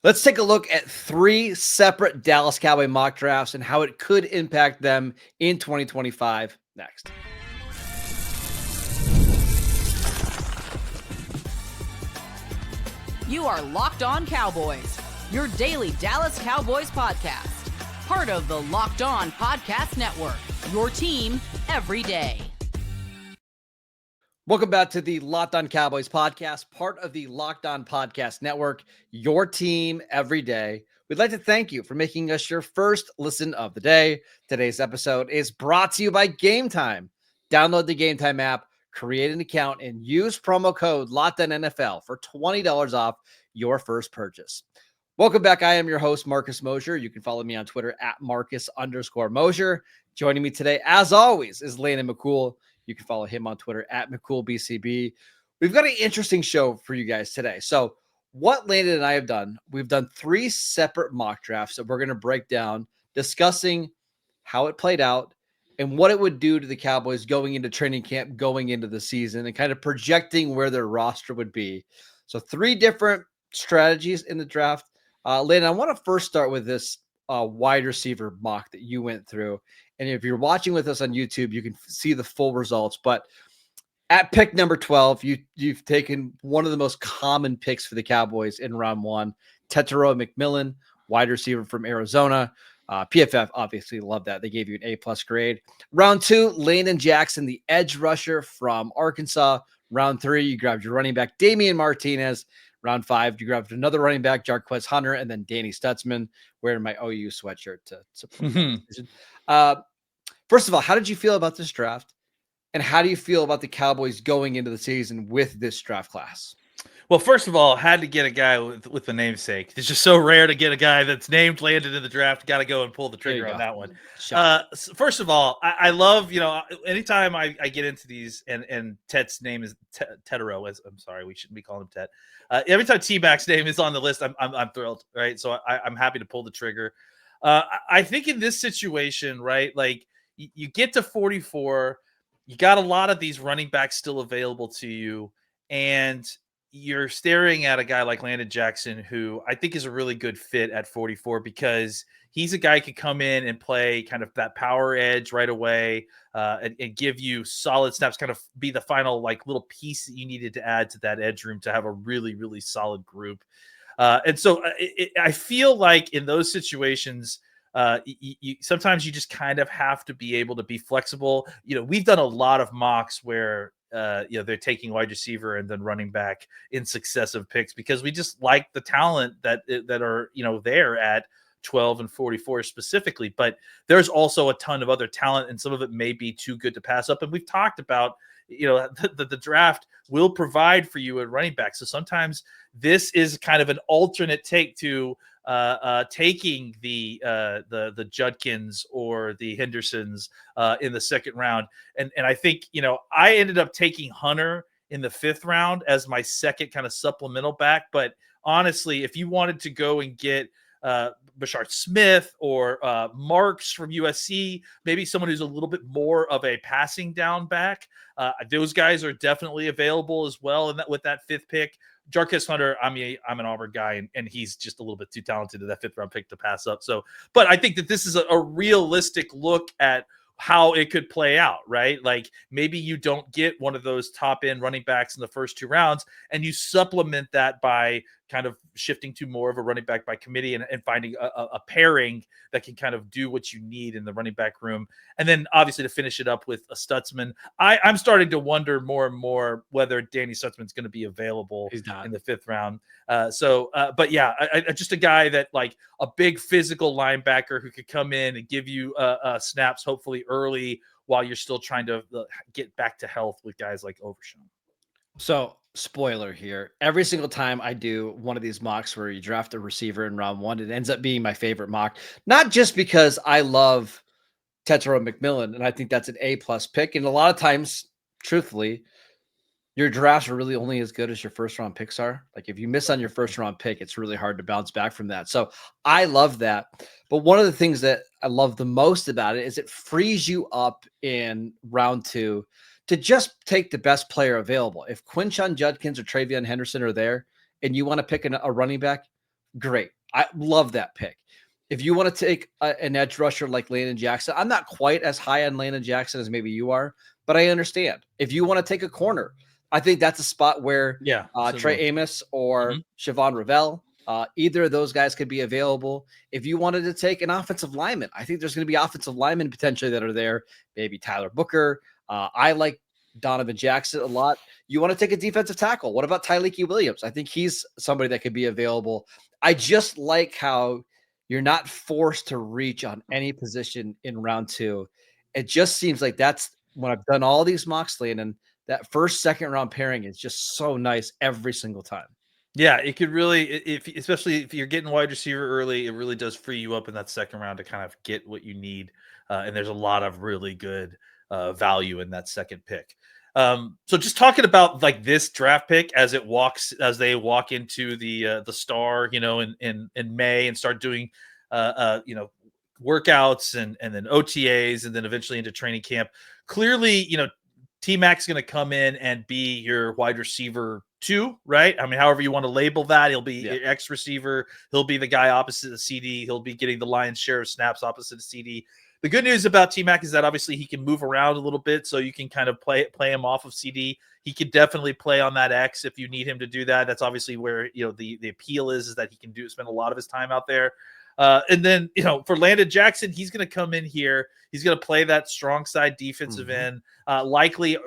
Let's take a look at 3 separate Dallas Cowboy mock drafts and how it could impact them in 2025 next. You are Locked On Cowboys, your daily Dallas Cowboys podcast. Part of the Locked On Podcast Network, your team every day. Welcome back to the Locked On Cowboys podcast, part of the Locked On Podcast Network, your team every day. We'd like to thank you for making us your first listen of the day. Today's episode is brought to you by Game Time. Download the Game Time app, create an account, and use promo code LOCKEDONNFL for $20 off your first purchase. Welcome back. I am your host, Marcus Moser. You can follow me on Twitter at Marcus_Moser. Joining me today, as always, is Landon McCool. You can follow him on Twitter at McCoolBCB. We've got an interesting show for you guys today. So what Landon and I have done, we've done 3 separate mock drafts that we're going to break down, discussing how it played out and what it would do to the Cowboys going into training camp, going into the season, and kind of projecting where their roster would be. So 3 different strategies in the draft. Landon, I want to first start with this wide receiver mock that you went through. And if you're watching with us on YouTube, you can see the full results. But at pick number 12, you've taken one of the most common picks for the Cowboys in round 1, Tetairoa McMillan, wide receiver from Arizona. PFF obviously loved that. They gave you an A+ grade. Round 2, Landon Jackson, the edge rusher from Arkansas. Round 3, you grabbed your running back, Damian Martinez. Round 5, you grabbed another running back, Jarquez Hunter, and then Danny Stutzman, wearing my OU sweatshirt to support that decision. First of all, how did you feel about this draft? And how do you feel about the Cowboys going into the season with this draft class? Well, first of all, had to get a guy with the namesake. It's just so rare to get a guy that's named, landed in the draft. Got to go and pull the trigger on that one. First of all, I love, anytime I get into these and Tet's name is Tetairoa. I'm sorry, we shouldn't be calling him Tet. Every time T-Mac's name is on the list, I'm thrilled, right? So I'm happy to pull the trigger. I think in this situation, right, like you get to 44, you got a lot of these running backs still available to you, and you're staring at a guy like Landon Jackson, who I think is a really good fit at 44 because he's a guy who could come in and play kind of that power edge right away and give you solid snaps, kind of be the final like little piece that you needed to add to that edge room to have a really, really solid group. And so I feel like in those situations, sometimes you just kind of have to be able to be flexible. We've done a lot of mocks where they're taking wide receiver and then running back in successive picks because we just like the talent that are there at 12 and 44 specifically. But there's also a ton of other talent, and some of it may be too good to pass up. And we've talked about the draft will provide for you at running back. So sometimes this is kind of an alternate take to taking the Judkins or the Hendersons in the second round. And I think, I ended up taking Hunter in the 5th round as my second kind of supplemental back. But honestly, if you wanted to go and get Bashard Smith or Marks from USC, maybe someone who's a little bit more of a passing down back, those guys are definitely available as well. And with that 5th pick, Jarquez Hunter, I'm an Auburn guy, and he's just a little bit too talented to that 5th round pick to pass up. So, but I think that this is a realistic look at how it could play out, right? Like maybe you don't get one of those top end running backs in the first 2 rounds, and you supplement that by kind of shifting to more of a running back by committee and finding a pairing that can kind of do what you need in the running back room. And then obviously to finish it up with a Stutzman. I'm starting to wonder more and more whether Danny Stutzman's going to be available in the 5th round. But yeah, just a guy that like a big physical linebacker who could come in and give you snaps, hopefully early, while you're still trying to get back to health with guys like Overshown. So, spoiler here. Every single time I do one of these mocks where you draft a receiver in round 1, it ends up being my favorite mock. Not just because I love Tetairoa McMillan, and I think that's an A+ pick. And a lot of times, truthfully, your drafts are really only as good as your first round picks are. Like if you miss on your first round pick, it's really hard to bounce back from that. So I love that. But one of the things that I love the most about it is it frees you up in round 2 to just take the best player available. If Quinshon Judkins or Travion Henderson are there and you want to pick a running back, great. I love that pick. If you want to take an edge rusher like Landon Jackson, I'm not quite as high on Landon Jackson as maybe you are, but I understand. If you want to take a corner, I think that's a spot where Trey Amos or Siobhan Ravel, either of those guys could be available. If you wanted to take an offensive lineman, I think there's going to be offensive linemen potentially that are there. Maybe Tyler Booker. I like Donovan Jackson a lot. You want to take a defensive tackle. What about Tyleiki Williams? I think he's somebody that could be available. I just like how you're not forced to reach on any position in round 2. It just seems like that's when I've done all these mocks, and that first, second round pairing is just so nice every single time. Yeah, it could really, especially if you're getting wide receiver early, it really does free you up in that second round to kind of get what you need. And there's a lot of really good value in that second pick. So just talking about like this draft pick as they walk into the star, in May and start doing, workouts and then OTAs and then eventually into training camp. Clearly, T-Mac's going to come in and be your wide receiver 2, right? I mean, however you want to label that, he'll be your X receiver. He'll be the guy opposite of CD. He'll be getting the lion's share of snaps opposite of CD. The good news about T-Mac is that obviously he can move around a little bit, so you can kind of play him off of CD. He could definitely play on that X if you need him to do that. That's obviously where the appeal is that he can spend a lot of his time out there. And then, for Landon Jackson, he's going to come in here. He's going to play that strong side defensive end, likely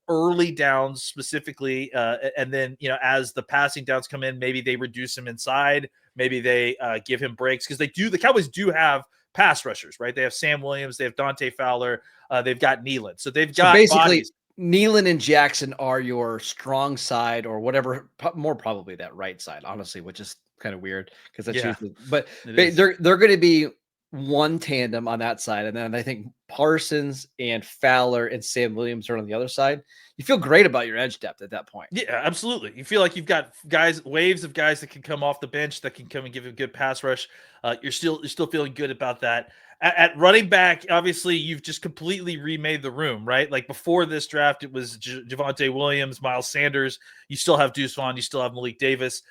early downs specifically. And then, as the passing downs come in, maybe they reduce him inside. Maybe they give him breaks because the Cowboys do have pass rushers, right? They have Sam Williams. They have Dante Fowler. They've got Nealon. So they've got basically bodies. Nealon and Jackson are your strong side or whatever, more probably that right side, honestly, which is kind of weird because that's usually, but they're going to be one tandem on that side. And then I think Parsons and Fowler and Sam Williams are on the other side. You feel great about your edge depth at that point. Yeah, absolutely. You feel like you've got waves of guys that can come off the bench that can come and give a good pass rush. You're still feeling good about that. At running back, obviously, you've just completely remade the room, right? Like before this draft, it was Javonte Williams, Miles Sanders. You still have Deuce Vaughn. You still have Malik Davis.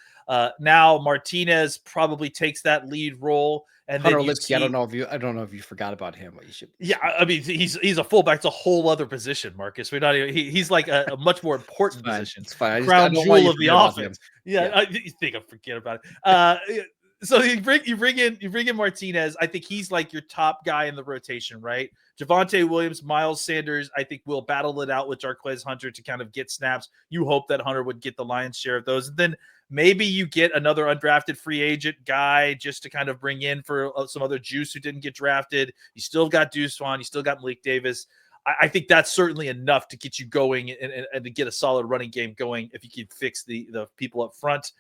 Now Martinez probably takes that lead role. And Hunter Lipsky, I don't know if you forgot about him. What you should. Yeah, I mean, he's a fullback. It's a whole other position, Marcus. We're not even. He's like a much more important position. It's fine. Crown jewel of the offense. Yeah, you think I forget about it. So you bring in Martinez. I think he's like your top guy in the rotation, right? Javonte Williams, Miles Sanders, I think will battle it out with Jarquez Hunter to kind of get snaps. You hope that Hunter would get the lion's share of those. And then maybe you get another undrafted free agent guy just to kind of bring in for some other juice who didn't get drafted. You still got Deuce Vaughn. You still got Malik Davis. I think that's certainly enough to get you going and to get a solid running game going if you can fix the people up front.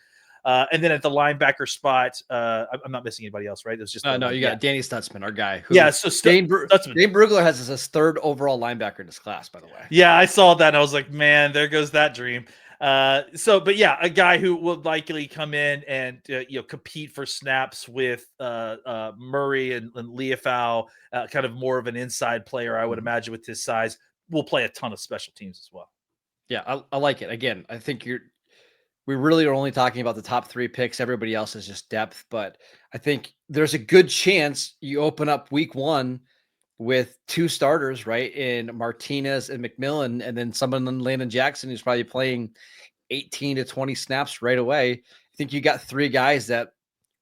And then at the linebacker spot, I'm not missing anybody else, right? It's just no. You got Danny Stutzman, our guy. So Dane Brugler has his third overall linebacker in this class, by the way. Yeah, I saw that. And I was like, man, there goes that dream. But yeah, a guy who will likely come in and compete for snaps with Murray and Leafau, kind of more of an inside player, I would imagine, with his size. Will play a ton of special teams as well. Yeah, I like it. Again, I think we really are only talking about the top 3 picks. Everybody else is just depth, but I think there's a good chance you open up week 1 with 2 starters, right? In Martinez and McMillan, and then someone in Landon Jackson who's probably playing 18 to 20 snaps right away. I think you got 3 guys that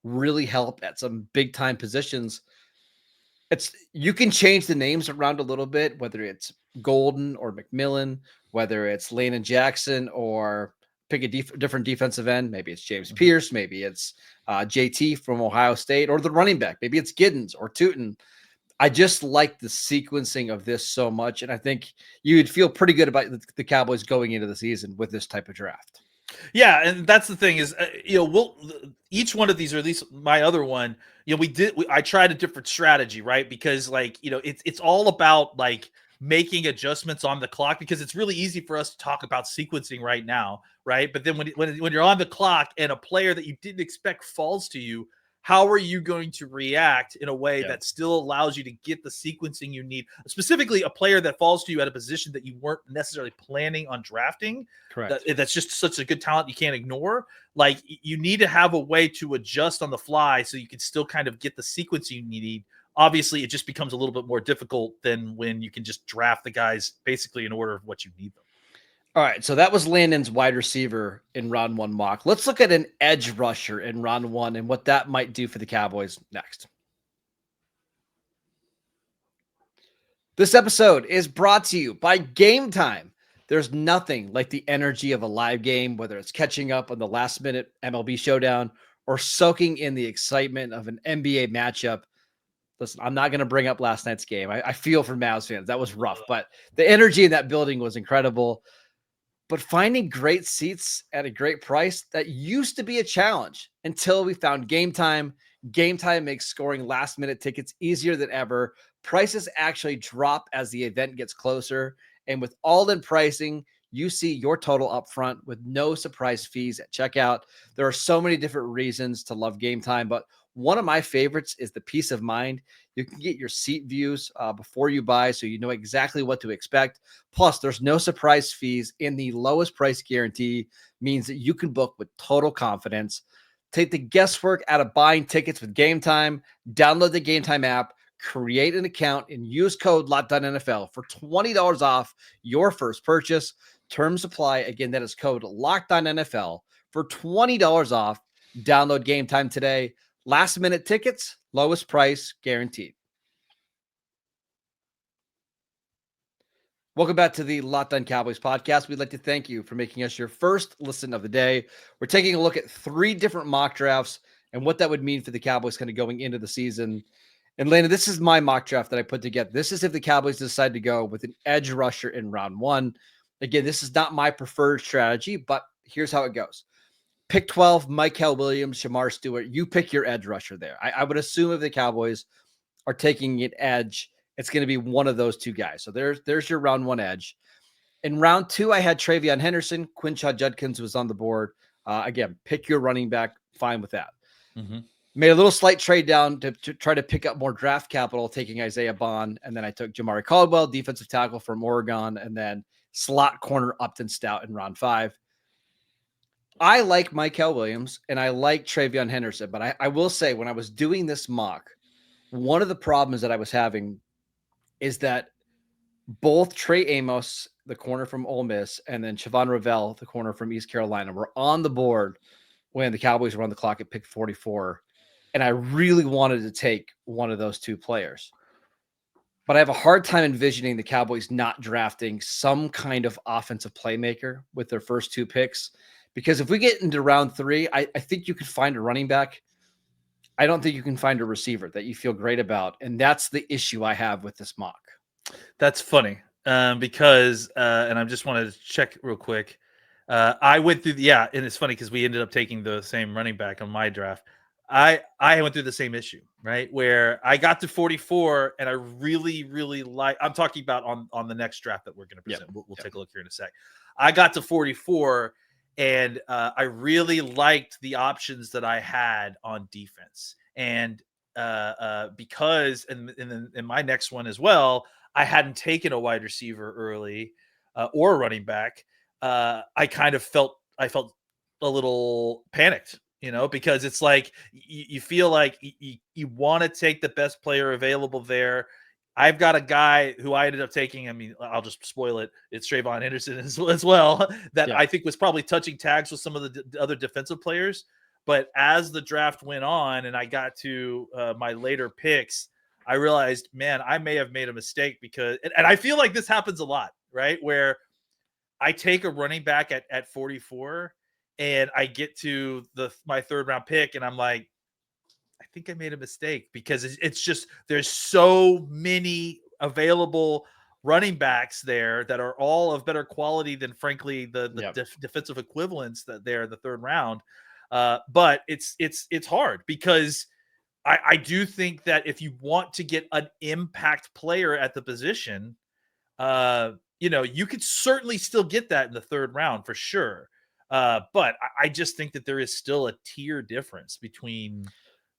really help at some big time positions. You can change the names around a little bit, whether it's Golden or McMillan, whether it's Landon Jackson or pick a different defensive end. Maybe it's James Pierce. Maybe it's JT from Ohio State, or the running back. Maybe it's Giddens or Tootin. I just like the sequencing of this so much. And I think you'd feel pretty good about the Cowboys going into the season with this type of draft. Yeah. And that's the thing is, each one of these, or at least my other one, I tried a different strategy, right? Because it's all about like making adjustments on the clock, because it's really easy for us to talk about sequencing right now, right? But then when you're on the clock and a player that you didn't expect falls to you, how are you going to react in a way Yeah. that still allows you to get the sequencing you need, specifically a player that falls to you at a position that you weren't necessarily planning on drafting. Correct. That's just such a good talent you can't ignore. Like, you need to have a way to adjust on the fly so you can still kind of get the sequence you need. Obviously, it just becomes a little bit more difficult than when you can just draft the guys basically in order of what you need them. All right, so that was Landon's wide receiver in round 1 mock. Let's look at an edge rusher in round 1 and what that might do for the Cowboys next. This episode is brought to you by Game Time. There's nothing like the energy of a live game, whether it's catching up on the last-minute MLB showdown or soaking in the excitement of an NBA matchup. Listen, I'm not going to bring up last night's game. I feel for Mavs fans. That was rough, but the energy in that building was incredible. But finding great seats at a great price, that used to be a challenge until we found Game Time. Game Time makes scoring last-minute tickets easier than ever. Prices actually drop as the event gets closer. And with all-in pricing, you see your total up front with no surprise fees at checkout. There are so many different reasons to love Game Time, but one of my favorites is the peace of mind. You can get your seat views before you buy, so you know exactly what to expect. Plus, there's no surprise fees, and the lowest price guarantee means that you can book with total confidence. Take the guesswork out of buying tickets with Game Time. Download the Game Time app, create an account, and use code LOCKEDONNFL for $20 off your first purchase. Terms apply. Again, that is code LOCKEDONNFL for $20 off. Download Game Time today. Last minute tickets, lowest price guaranteed. Welcome back to the Locked On Cowboys podcast. We'd like to thank you for making us your first listen of the day. We're taking a look at 3 different mock drafts and what that would mean for the Cowboys kind of going into the season. And Landon, this is my mock draft that I put together. This is if the Cowboys decide to go with an edge rusher in round 1. Again, this is not my preferred strategy, but here's how it goes. Pick 12, Mykel Williams, Shamar Stewart. You pick your edge rusher there. I would assume if the Cowboys are taking an edge, it's going to be one of those 2 guys. So there's your round 1 edge. In round 2, I had Travion Henderson. Quinshon Judkins was on the board. Again, pick your running back. Fine with that. Mm-hmm. Made a little slight trade down to try to pick up more draft capital, taking Isaiah Bond. And then I took Jamari Caldwell, defensive tackle from Oregon, and then slot corner Upton Stout in round 5. I like Mykel Williams and I like Travion Henderson, but I will say when I was doing this mock, one of the problems that I was having is that both Trey Amos, the corner from Ole Miss, and then Chavon Ravel, the corner from East Carolina, were on the board when the Cowboys were on the clock at pick 44. And I really wanted to take one of those 2 players. But I have a hard time envisioning the Cowboys not drafting some kind of offensive playmaker with their first 2 picks. Because if we get into round 3, I think you could find a running back. I don't think you can find a receiver that you feel great about. And that's the issue I have with this mock. That's funny because, and I just wanted to check real quick. I went through, and it's funny because we ended up taking the same running back on my draft. I went through the same issue, right? Where I got to 44 and I really, really I'm talking about on the next draft that we're going to present. We'll take a look here in a sec. I got to 44 and I really liked the options that I had on defense. And because in my next one as well, I hadn't taken a wide receiver early or a running back. I felt a little panicked, because it's like you feel like you want to take the best player available there. I've got a guy who I ended up taking. I mean, I'll just spoil it. It's Travion Henderson as well, that I think was probably touching tags with some of the other defensive players. But as the draft went on and I got to my later picks, I realized, man, I may have made a mistake because, and I feel like this happens a lot, right? Where I take a running back at 44 and I get to my 3rd round pick and I'm like, I think I made a mistake because it's just, there's so many available running backs there that are all of better quality than frankly the defensive equivalents that they're the 3rd round. But it's hard because I do think that if you want to get an impact player at the position, you could certainly still get that in the 3rd round for sure. But I just think that there is still a tier difference between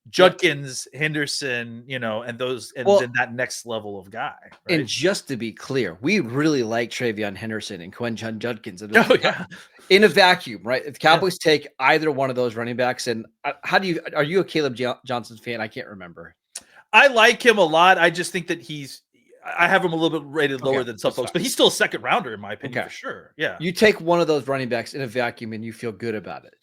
Judkins, Henderson, and those, and then that next level of guy. Right? And just to be clear, we really like Travion Henderson and Quinton Judkins. In a vacuum, right? If the Cowboys take either one of those running backs, and are you a Caleb Johnson fan? I can't remember. I like him a lot. I just think that I have him a little bit rated lower than some folks, but he's still a second rounder in my opinion for sure. Yeah. You take one of those running backs in a vacuum and you feel good about it.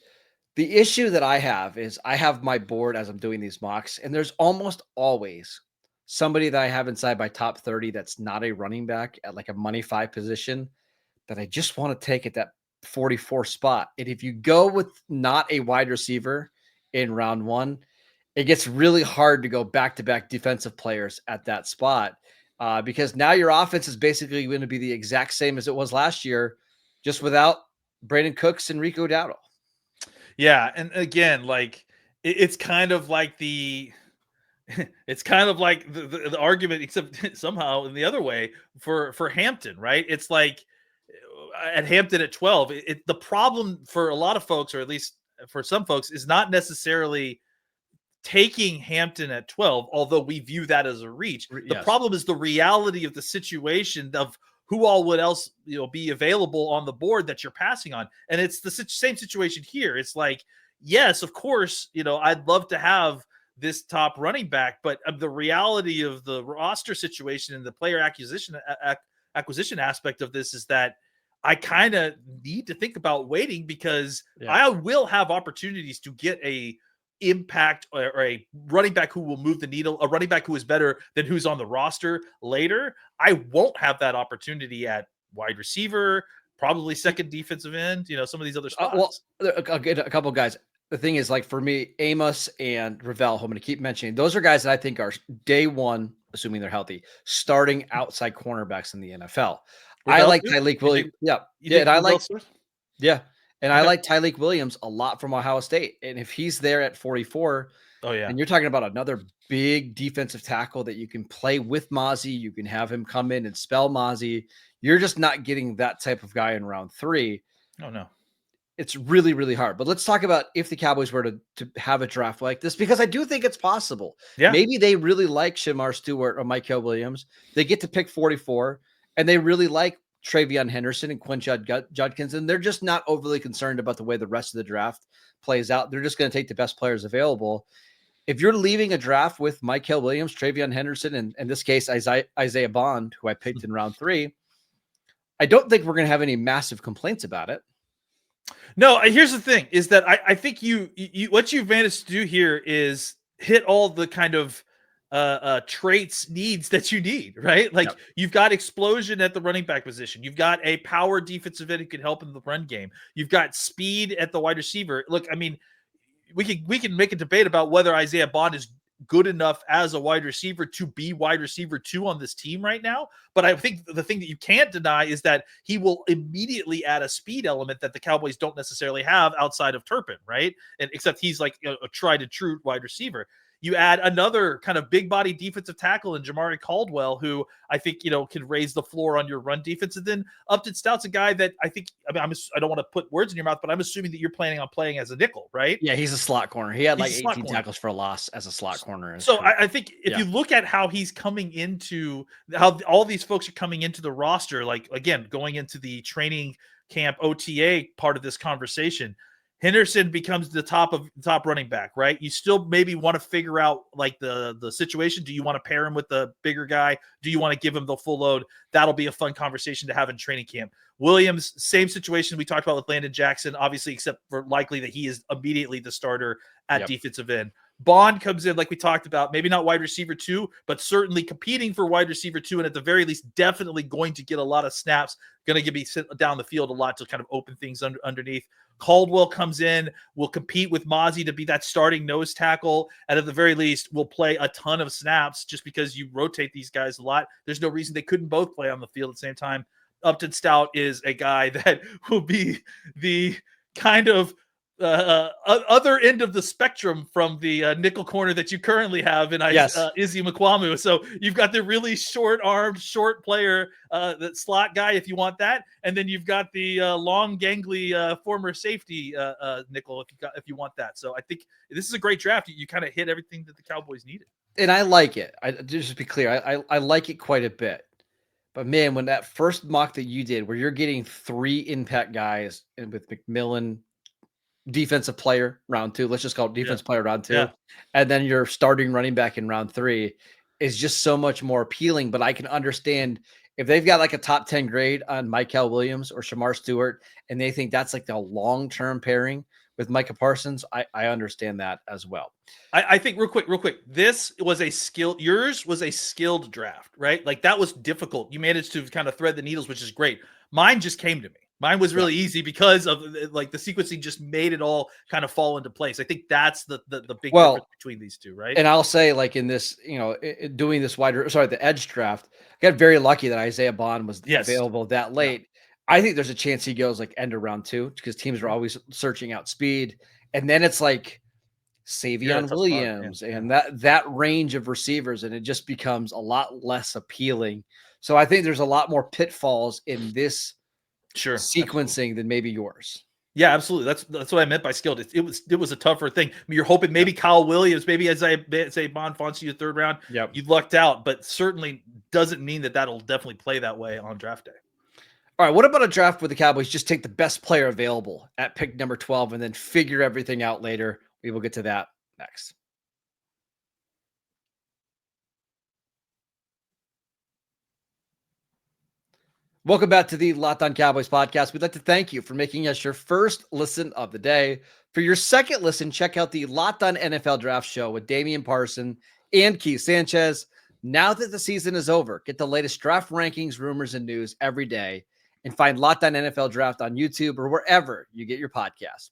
The issue that I have is I have my board as I'm doing these mocks, and there's almost always somebody that I have inside my top 30 that's not a running back at like a money 5 position that I just want to take at that 44 spot. And if you go with not a wide receiver in round 1, it gets really hard to go back-to-back defensive players at that spot because now your offense is basically going to be the exact same as it was last year, just without Brandon Cooks and Rico Dowdle. Yeah, and again, like it's kind of like the argument, except somehow in the other way for Hampton, right? It's like at Hampton at 12, the problem for a lot of folks, or at least for some folks, is not necessarily taking Hampton at 12, although we view that as a reach. The problem is the reality of the situation of who all would else be available on the board that you're passing on. And it's the same situation here. It's like, yes, of course, I'd love to have this top running back, but the reality of the roster situation and the player acquisition aspect of this is that I kind of need to think about waiting because I will have opportunities to get a impact or a running back who will move the needle, a running back who is better than who's on the roster later. I won't have that opportunity at wide receiver, probably second defensive end, some of these other spots. I'll get a couple of guys. The thing is, like for me, Amos and Ravel, who I'm going to keep mentioning, those are guys that I think are day one, assuming they're healthy, starting outside cornerbacks in the NFL. I like Tyleik Williams. And I like Tyleik Williams a lot from Ohio State. And if he's there at 44, and you're talking about another big defensive tackle that you can play with Mozzie, you can have him come in and spell Mozzie. You're just not getting that type of guy in round 3. Oh, no. It's really, really hard. But let's talk about if the Cowboys were to have a draft like this, because I do think it's possible. Yeah. Maybe they really like Shamar Stewart or Mykel Williams. They get to pick 44, and they really like Travion Henderson and Quinton Judkins, and they're just not overly concerned about the way the rest of the draft plays out. They're just going to take the best players available. If you're leaving a draft with Mykel Williams, Travion Henderson, and in this case, Isaiah Bond, who I picked in round 3, I don't think we're going to have any massive complaints about it. No, here's the thing, is that I think you what you've managed to do here is hit all the kind of traits needs that you need, right? Like you've got explosion at the running back position. You've got a power defensive end who can help in the run game. You've got speed at the wide receiver. Look, I mean, we can make a debate about whether Isaiah Bond is good enough as a wide receiver to be wide receiver 2 on this team right now. But I think the thing that you can't deny is that he will immediately add a speed element that the Cowboys don't necessarily have outside of Turpin, right? And except he's like a tried and true wide receiver. You add another kind of big body defensive tackle in Jamari Caldwell, who I think, can raise the floor on your run defense. And then Upton Stout's a guy that I think, I don't want to put words in your mouth, but I'm assuming that you're planning on playing as a nickel, right? Yeah, he's a slot corner. He had like 18 tackles for a loss as a slot corner. So I think if you look at how he's coming into, how all these folks are coming into the roster, like, again, going into the training camp OTA part of this conversation, Henderson becomes the top running back, right? You still maybe want to figure out like the situation. Do you want to pair him with the bigger guy? Do you want to give him the full load? That'll be a fun conversation to have in training camp. Williams, same situation we talked about with Landon Jackson, obviously, except for likely that he is immediately the starter at defensive end. Bond comes in, like we talked about, maybe not wide receiver 2, but certainly competing for wide receiver 2, and at the very least, definitely going to get a lot of snaps, going to be sent down the field a lot to kind of open things underneath. Caldwell comes in, will compete with Mozzie to be that starting nose tackle, and at the very least will play a ton of snaps just because you rotate these guys a lot. There's no reason they couldn't both play on the field at the same time. Upton Stout is a guy that will be the kind of other end of the spectrum from the nickel corner that you currently have in Izzy McQuamu. So you've got the really short-armed, short player, that slot guy, if you want that, and then you've got the long, gangly former safety nickel if you want that. So I think this is a great draft. You kind of hit everything that the Cowboys needed, and I like it. Just to be clear, I like it quite a bit. But man, when that first mock that you did, where you're getting 3 impact guys and with McMillan, defensive player round 2, let's just call it defense player round 2, and then your starting running back in round 3 is just so much more appealing. But I can understand if they've got like a top 10 grade on Mykel Williams or Shamar Stewart, and they think that's like the long-term pairing with Micah Parsons, I understand that as well. I think real quick, yours was a skilled draft, right? Like that was difficult. You managed to kind of thread the needles, which is great. Mine just came to me. Mine was really easy because of like the sequencing just made it all kind of fall into place. I think that's the big difference between these two, right? And I'll say, like in this, doing this the edge draft, I got very lucky that Isaiah Bond was available that late. Yeah. I think there's a chance he goes like end of round 2 because teams are always searching out speed, and then it's like Savion Williams and that range of receivers, and it just becomes a lot less appealing. So I think there's a lot more pitfalls in this sequencing than maybe yours. Yeah, absolutely. That's what I meant by skilled. It was a tougher thing. I mean, you're hoping maybe Kyle Williams, maybe as I say Bond falls you 3rd round, you lucked out, but certainly doesn't mean that'll definitely play that way on draft day. All right, what about a draft where the Cowboys just take the best player available at pick number 12 and then figure everything out later? We will get to that next. Welcome back to the Locked On Cowboys podcast. We'd like to thank you for making us your first listen of the day. For your second listen, check out the Locked On NFL Draft Show with Damian Parson and Keith Sanchez. Now that the season is over, get the latest draft rankings, rumors, and news every day, and find Locked On NFL Draft on YouTube or wherever you get your podcasts.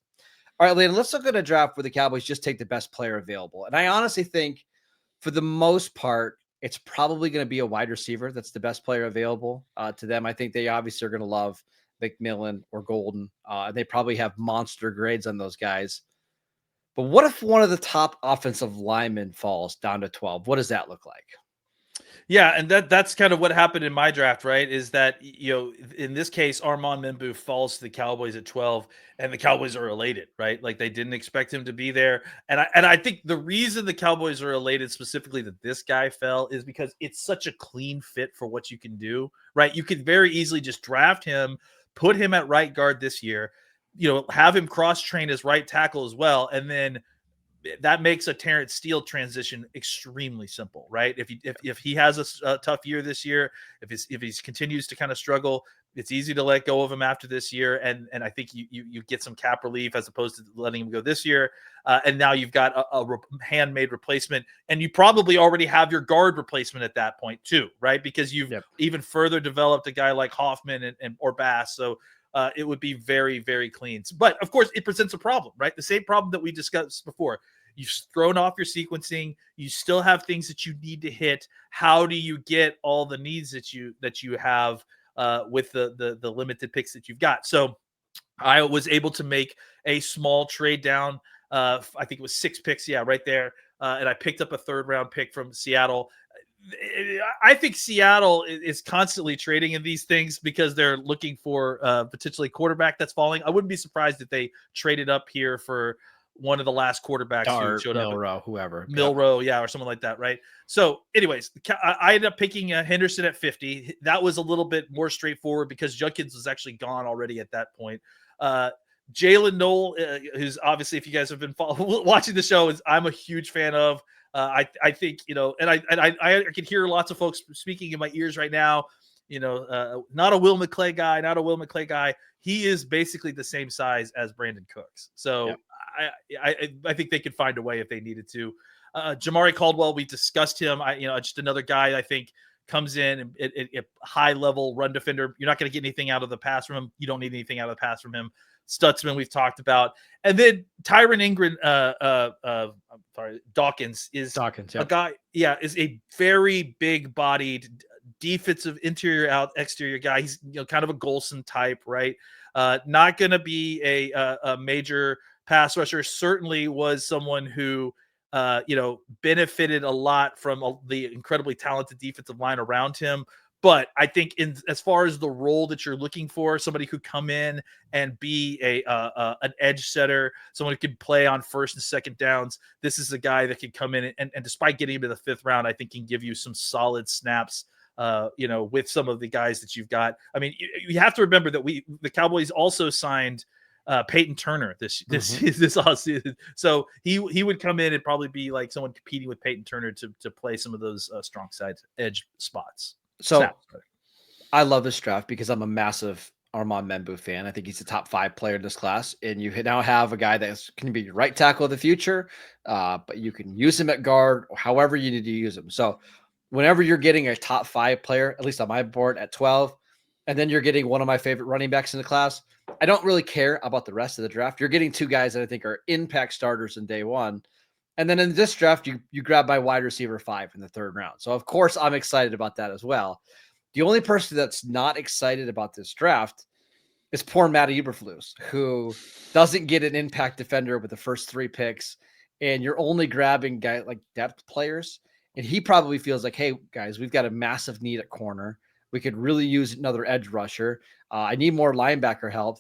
All right, Landon, let's look at a draft where the Cowboys just take the best player available. And I honestly think, for the most part, it's probably going to be a wide receiver that's the best player available to them. I think they obviously are going to love McMillan or Golden. They probably have monster grades on those guys. But what if one of the top offensive linemen falls down to 12? What does that look like? Yeah, and that's kind of what happened in my draft, right? Is that, in this case, Armand Membou falls to the Cowboys at 12, and the Cowboys are elated, right? Like they didn't expect him to be there. And I think the reason the Cowboys are elated specifically that this guy fell is because it's such a clean fit for what you can do, right? You could very easily just draft him, put him at right guard this year, have him cross-train as right tackle as well, and then that makes a Terrence Steele transition extremely simple, right? If he has a tough year this year, if he continues to kind of struggle, it's easy to let go of him after this year, and I think you get some cap relief as opposed to letting him go this year. And now you've got a handmade replacement, and you probably already have your guard replacement at that point too, right? Because you've even further developed a guy like Hoffman or Bass, so. It would be very, very clean. But, of course, it presents a problem, right? The same problem that we discussed before. You've thrown off your sequencing. You still have things that you need to hit. How do you get all the needs that you have with the limited picks that you've got? So I was able to make a small trade down. I think it was 6 picks. Yeah, right there. And I picked up a 3rd-round pick from Seattle. I think Seattle is constantly trading in these things because they're looking for potentially quarterback that's falling. I wouldn't be surprised if they traded up here for one of the last quarterbacks who showed up. Milroe, or something like that, right? So anyways, I ended up picking Henderson at 50. That was a little bit more straightforward because Judkins was actually gone already at that point. Jalen Noel, who's obviously, if you guys have been watching the show, I'm a huge fan of. I think, and I can hear lots of folks speaking in my ears right now, not a Will McClay guy. He is basically the same size as Brandon Cooks. So I think they could find a way if they needed to. Jamari Caldwell, we discussed him. Just another guy I think comes in at high level run defender. You're not going to get anything out of the pass from him. You don't need anything out of the pass from him. Stutzman, we've talked about. And then Tyron Ingram, Dawkins is a guy, is a very big bodied defensive interior out exterior guy. He's kind of a Golson type, right? Not going to be a major pass rusher, certainly was someone who, benefited a lot from the incredibly talented defensive line around him. But I think as far as the role that you're looking for, somebody who come in and be an edge setter, someone who can play on first and second downs, this is a guy that can come in and despite getting into the 5th round, I think can give you some solid snaps, with some of the guys that you've got. I mean, you have to remember that the Cowboys also signed Peyton Turner this offseason. So he would come in and probably be like someone competing with Peyton Turner to play some of those strong side edge spots. So I love this draft because I'm a massive Armand Membou fan. I think he's a top 5 player in this class. And you now have a guy that can be your right tackle of the future, but you can use him at guard or however you need to use him. So whenever you're getting a top 5 player, at least on my board at 12, and then you're getting one of my favorite running backs in the class, I don't really care about the rest of the draft. You're getting 2 guys that I think are impact starters in day 1. And then in this draft, you grab my wide receiver 5 in the 3rd round. So, of course, I'm excited about that as well. The only person that's not excited about this draft is poor Matty Eberflus, who doesn't get an impact defender with the first 3 picks. And you're only grabbing guys like depth players. And he probably feels like, hey, guys, we've got a massive need at corner. We could really use another edge rusher. I need more linebacker help.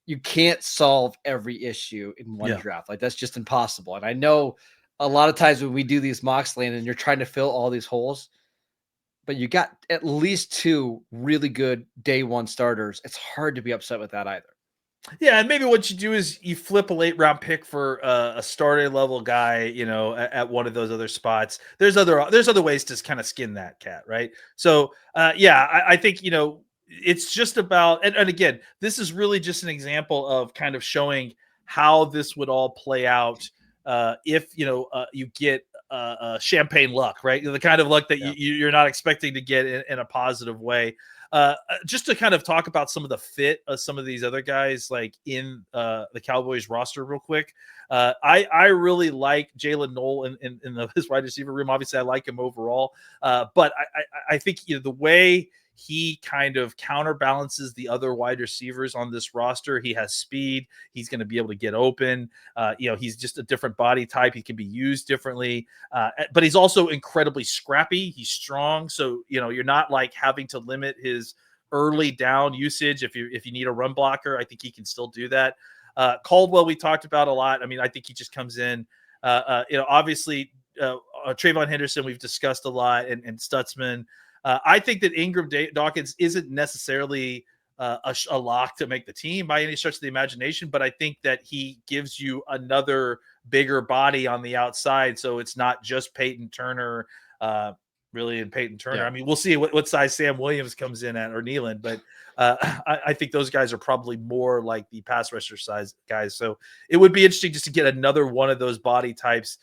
You can't solve every issue in one draft. Like, that's just impossible. And I know a lot of times when we do these mocks, Landon, you're trying to fill all these holes, but you got at least 2 really good day 1 starters. It's hard to be upset with that either. Yeah, and maybe what you do is you flip a late round pick for a starter level guy, at one of those other spots. There's other ways to kind of skin that cat, right? So, I think, it's just about, and again, this is really just an example of kind of showing how this would all play out if you get champagne luck, right? The kind of luck that you're not expecting to get in a positive way. Just to kind of talk about some of the fit of some of these other guys, like in the Cowboys roster real quick. I really like Jalen Knoll in his wide receiver room. Obviously, I like him overall. But I think the way he kind of counterbalances the other wide receivers on this roster. He has speed. He's going to be able to get open. He's just a different body type. He can be used differently, but he's also incredibly scrappy. He's strong. So, you're not like having to limit his early down usage. If you need a run blocker, I think he can still do that. Caldwell, we talked about a lot. I mean, I think he just comes in, obviously Trayvon Henderson, we've discussed a lot, and Stutzman. I think that Ingram Dawkins isn't necessarily a lock to make the team by any stretch of the imagination, but I think that he gives you another bigger body on the outside. So it's not just Peyton Turner, and Peyton Turner. Yeah. I mean, we'll see what size Sam Williams comes in at, or Nealon, but I think those guys are probably more like the pass rusher size guys. So it would be interesting just to get another one of those body types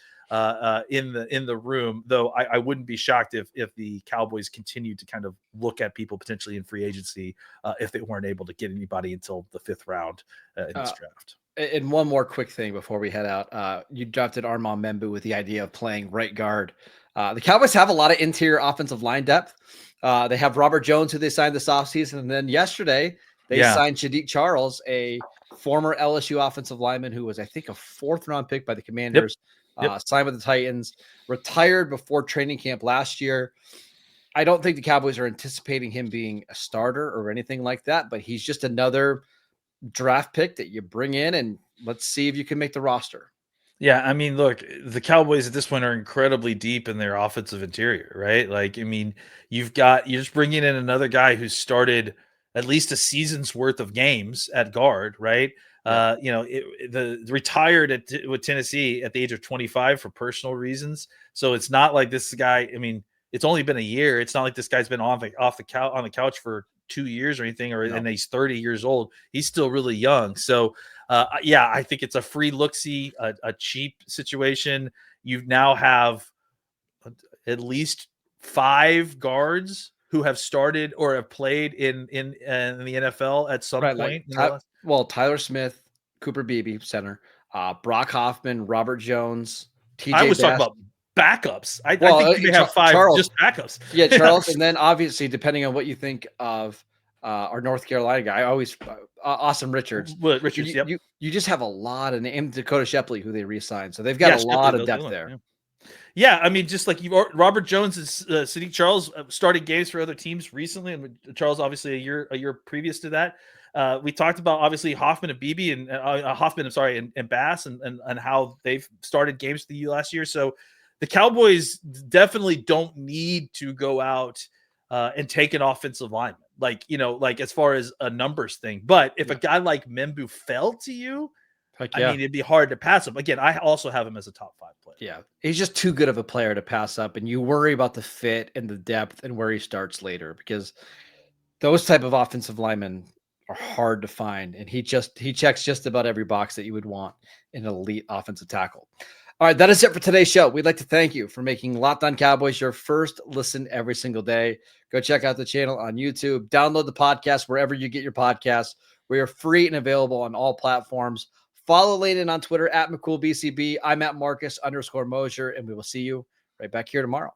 in the room, though I wouldn't be shocked if the Cowboys continued to kind of look at people potentially in free agency if they weren't able to get anybody until the 5th round in this draft. And one more quick thing before we head out. You drafted Armand Membou with the idea of playing right guard. The Cowboys have a lot of interior offensive line depth. They have Robert Jones, who they signed this offseason, and then yesterday they signed Shadiq Charles, a former LSU offensive lineman who was, I think, a 4th round pick by the Commanders. Signed with the Titans, retired before training camp last year. I don't think the Cowboys are anticipating him being a starter or anything like that, but he's just another draft pick that you bring in, and let's see if you can make the roster. Yeah, I mean, look, the Cowboys at this point are incredibly deep in their offensive interior, right? Like, I mean, you're just bringing in another guy who started at least a season's worth of games at guard, right? Retired with Tennessee at the age of 25 for personal reasons. So it's not like this guy. I mean, it's only been a year. It's not like this guy's been on the couch for 2 years or anything, and he's 30 years old. He's still really young. So, I think it's a free look-see, a cheap situation. You now have at least 5 guards who have started or have played in the NFL at some point. Tyler Smith, Cooper Beebe, center, Brock Hoffman, Robert Jones, TJ. I was talking about backups. I think you may have 5 just backups. Yeah, Charles, and then obviously, depending on what you think of our North Carolina guy. I always Awesome Richards. Richards, yep. You just have a lot of names. Dakota Shepley, who they re-signed, so they've got a lot of depth there. Yeah, I mean, just like Robert Jones and Sadiq Charles started games for other teams recently, and Charles obviously a year previous to that. We talked about obviously Hoffman and Beebe and and Bass and how they've started games for the last year. So the Cowboys definitely don't need to go out and take an offensive lineman, like as far as a numbers thing. But if a guy like Membou fell to you, I mean, it'd be hard to pass him. Again, I also have him as a top 5 player. Yeah, he's just too good of a player to pass up, and you worry about the fit and the depth and where he starts later, because those type of offensive linemen are hard to find, and he checks just about every box that you would want in an elite offensive tackle. All right, that is it for today's show. We'd like to thank you for making Locked On Cowboys your first listen every single day. Go check out the channel on YouTube. Download the podcast wherever you get your podcasts. We are free and available on all platforms. Follow Landon on Twitter at McCoolBCB. I'm at Marcus _Moser, and we will see you right back here tomorrow.